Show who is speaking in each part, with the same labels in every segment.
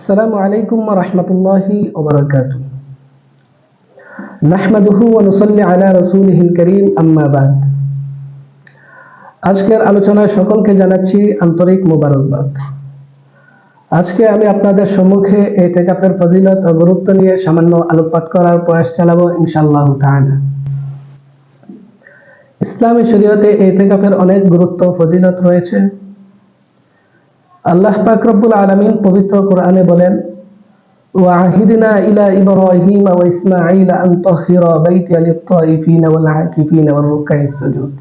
Speaker 1: আসসালামু আলাইকুম ওয়া রাহমাতুল্লাহি ওয়া বারাকাতুহু। নাহমাদুহু ওয়া নুসাল্লি আলা রাসূলিহিল কারীম, আম্মা বাদ। আজকের আলোচনায় সকলকে জানাচ্ছি আন্তরিক মোবারকবাদ। আজকে আমি আপনাদের সম্মুখে ইতিকাফের ফজিলত ও গুরুত্ব নিয়ে সামান্য আলোকপাত করার প্রয়াস চালাবো ইনশাআল্লাহ তাআলা। ইসলামী শরীয়তে ইতিকাফের অনেক গুরুত্ব ও ফজিলত রয়েছে। আল্লাহ পাক রব্বুল আলামিন পবিত্র কোরআনে বলেন, وعهدنا إلى إبراهيم وإسماعيل أن طهر بيتي للطائفين والعاكفين والركع السجود।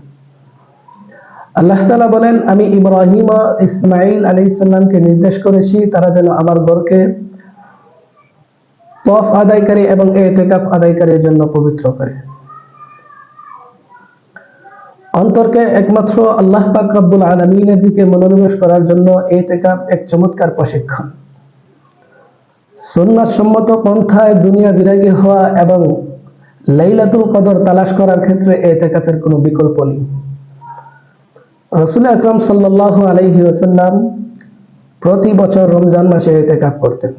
Speaker 1: আল্লাহ তাআলা বলেন, আমি ইব্রাহিম ও ইসমাঈল আলাইহিস সালামকে নির্দেশ করেছি তারা যেন আমার ঘরকে তওয়াফ আদায়কারী এবং ইতিকাফ আদায়কারীর জন্য পবিত্র করে। অন্তরকে একমাত্র আল্লাহ পাক রব্বুল আলামিনের দিকে মনোনিবেশ করার জন্য ইতিকাফ এক চমৎকার প্রশিক্ষণ। সুন্নাত সম্মত পন্থায় দুনিয়া বিরাগী হওয়া এবং লাইলাতুল কদর তালাশ করার ক্ষেত্রে ইতিকাফের কোনো বিকল্প নেই। রাসূল আকরাম সাল্লাল্লাহু আলাইহি ওয়াসাল্লাম প্রতি বছর রমজান মাসে ইতিকাফ করতেন।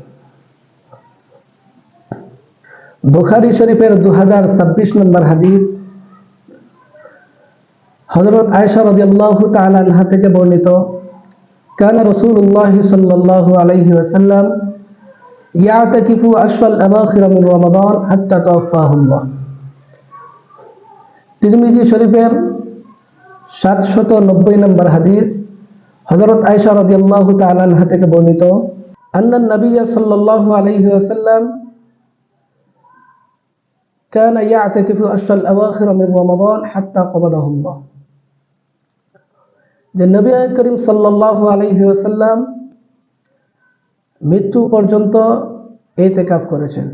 Speaker 1: বুখারী শরীফের 2026 নম্বর হাদিস হযরত আয়েশা রাদিয়াল্লাহু তাআলা আনহা থেকে বর্ণিত, কানা রাসূলুল্লাহ সাল্লাল্লাহু আলাইহি ওয়াসাল্লাম ইয়াতাকিফু আশরাল আওয়াখির মিন রমাদান হাত্তা তাওফাহুল্লাহ। তিরমিজি শরীফের 790 নম্বর হাদিস হযরত আয়েশা রাদিয়াল্লাহু তাআলা আনহা থেকে বর্ণিত, আন্না নবী সাল্লাল্লাহু আলাইহি ওয়াসাল্লাম কানা ইয়াতাকিফু আশরাল আওয়াখির মিন রমাদান হাত্তা কবাদাহুল্লাহ। যে নবী করিম সাল্লাল্লাহু আলাইহি ওয়াসাল্লাম মৃত্যু পর্যন্ত ইতিকাফ করেছেন।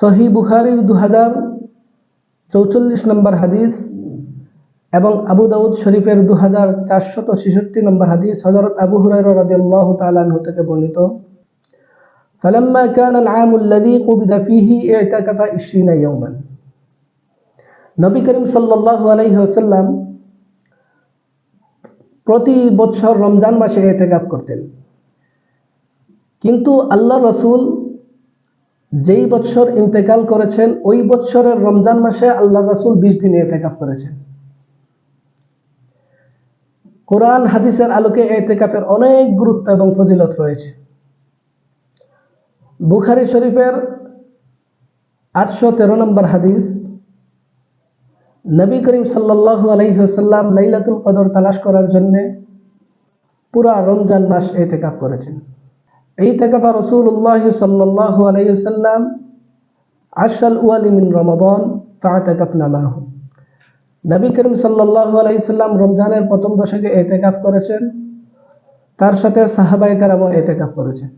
Speaker 1: সহিহ বুখারীর 2044 নম্বর হাদিস এবং আবু দাউদ শরীফের 2466 নম্বর হাদিস হযরত আবু হুরায়রা রাদিয়াল্লাহু তাআলা আনহু থেকে বর্ণিত, ফালাম্মা কানা আল-আম আল্লাযী কুবিদা ফীহি ইতিকাফা 20 ইয়াওমান। নবী করিম সাল্লাল্লাহু আলাইহি ওয়াসাল্লাম প্রতি বছর রমজান মাসে ইতিকাফ করতেন, কিন্তু আল্লাহ রাসূল যেই বছর ইন্তেকাল করেছেন ওই বছরের রমজান মাসে আল্লাহ রাসূল 20 দিন ইতিকাফ করেছেন। কোরআন হাদিসের আলোকে ইতিকাফের অনেক গুরুত্ব এবং ফজিলত রয়েছে। বুখারী শরীফের 813 নম্বর হাদিস, নবী করিম সাল্লাল্লাহু আলাইহি ওয়াসাল্লাম লাইলাতুল কদর তালাশ করার জন্য পুরা রমজান মাস ইতিকাফ করেছেন। ইতিকাফা রাসূলুল্লাহ সাল্লাল্লাহু আলাইহি ওয়াসাল্লাম আশরাল আওয়ালি মিন রমাদান ফাতাকাফনা মাহু। নবী করিম সাল্লাল্লাহু আলাইহি ওয়াসাল্লাম রমজানের প্রথম দশকে ইতিকাফ করেছেন, তার সাথে সাহাবায়ে কেরামও ইতিকাফ করেছেন।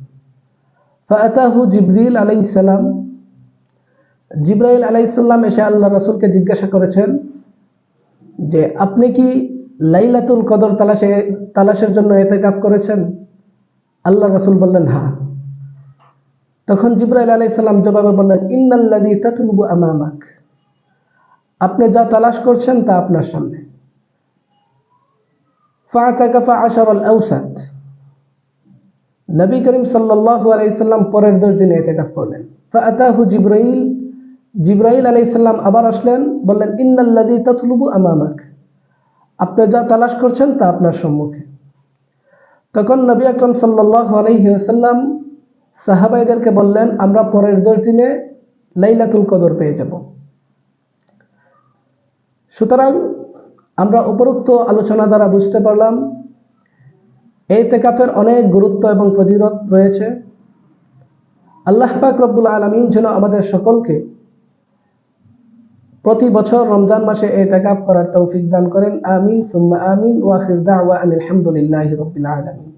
Speaker 1: ফাআতাহু জিবরিল আলাইহিস সালাম, জিবরাইল আলাইহিস সালাম এসে আল্লাহ রাসূলকে জিজ্ঞাসা করেছেন যে আপনি কি লাইলাতুল কদর তালাশের জন্য ইতিকাফ করেছেন? আল্লাহ রাসূল বললেন হ্যাঁ। তখন জিবরাইল আলাইহিস সালাম জবাবে বললেন, ইন্নাল্লাযী তাতলুবু আমামাক, আপনি যা তালাশ করছেন তা আপনার সামনে। ফাতাকাফা আশরাল আওসাত, নবী করিম সাল্লাল্লাহু আলাইহি সাল্লাম পরের 10 দিন ইতিকাফ করলেন। ফাআতাহু জিবরাইল, জিবরাইল আলাইহিস সালাম আবার আসলেন, বললেন ইন্নাল্লাযী তাতলুবু আমামাক, আপনি যা তালাশ করছেন তা আপনার সম্মুখে। তখন নবী আকরাম সাল্লাল্লাহু আলাইহি ওয়াসাল্লাম সাহাবাইদেরকে বললেন, আমরা পরের 10 দিনে লাইলাতুল কদর পেয়ে যাব। সুতরাং আমরা উপরোক্ত আলোচনা দ্বারা বুঝতে পারলাম ইতিকাফের অনেক গুরুত্ব এবং ফজিলত রয়েছে। আল্লাহ পাক রব্বুল আলামিন যেন আমাদের সকলকে প্রতি বছর রমজান মাসে ইতিকাফ করার তৌফিক দান করেন। আমিন সুম্মা আমিন। ওয়া আখির দাওয়া আনিল হামদুলিল্লাহি রাব্বিল আলামিন।